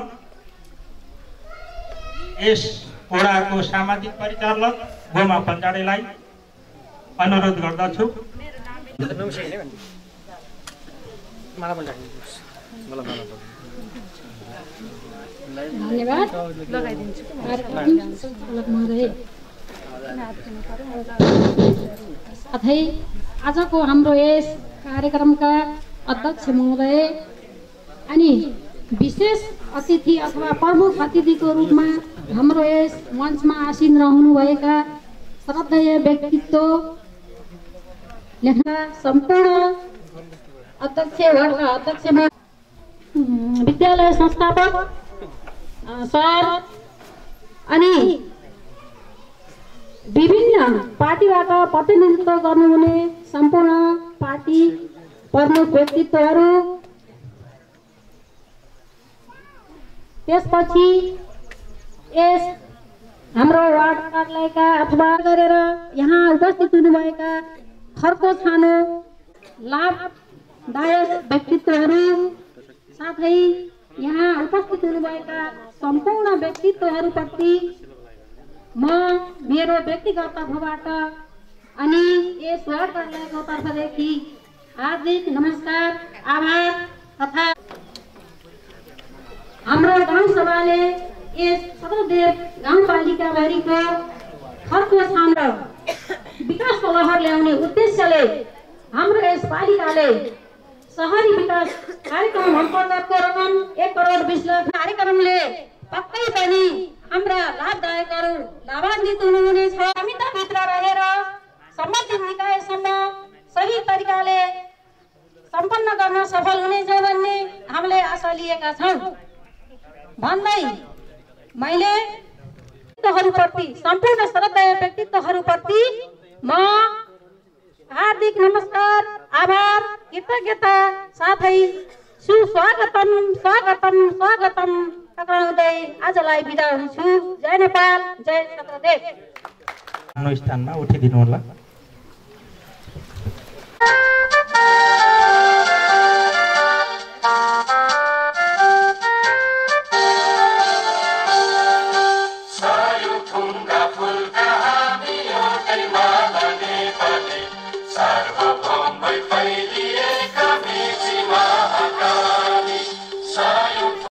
यस ओडाको सामाजिक परिचालक गोमा बन्जाडेलाई अनुरोध गर्दछु। धन्यवाद। साथै आजको हाम्रो यस कार्यक्रमका अध्यक्ष महोदय अनि विशेष अतिथि अथवा प्रमुख अतिथिको रूपमा हाम्रो यस मञ्चमा आसीन रहनुभएका श्रद्धेय व्यक्तित्व लेखा सम्पूर्ण अध्यक्ष वार्डका अध्यक्ष विद्यालय संस्थापक सर अनि विभिन्न पार्टीबाट प्रतिनिधित्व गर्नुहुने सम्पूर्ण पार्टी प्रमुख व्यक्तित्वहरू, त्यसपछि यस हाम्रो वार्ड कार्यालयका अथवा गरेर यहाँ उपस्थित हुनुभएका खर्को छानो लाभदायक व्यक्तित्वहरू, साथै यहाँ उपस्थित हुनुभएका सम्पूर्ण व्यक्तित्वहरूप्रति म मेरो व्यक्तिगत तर्फबाट अनि यस वार्ड कार्यालयको तर्फदेखि हार्दिक नमस्कार, आभार तथा हाम्रो गाउँसभाले यस छत्रदेव गाउँपालिकाभरिको खर्को छानो विकासको लहर ल्याउने उद्देश्यले हाम्रो यस पालिकाले शहरी विकास कार्यक्रम अन्तर्गतको रकम 1 करोड 20 लाख कार्यक्रमले पक्कै पनि हाम्रा लाभदायकहरू लाभान्वित हुनुहुनेछ। संहिताभित्र रहेर सम्बन्धित निकायसम्म सही तरिकाले सम्पन्न गर्न सफल हुनेछ भन्ने हामीले आशा लिएका छौँ भन्दै मैले व्यक्तित्वहरूप्रति सम्पूर्ण श्रद्धेय व्यक्तित्वहरूप्रति म हार्दिक नमस्कार, आभार, कृतज्ञता साथै सुस्वागतम स्वागतम स्वागतम टक्राउँदै आजलाई बिदा हुन्छु। जय नेपाल, जय छत्रदेव। स्थानमा उठिदिनु होला।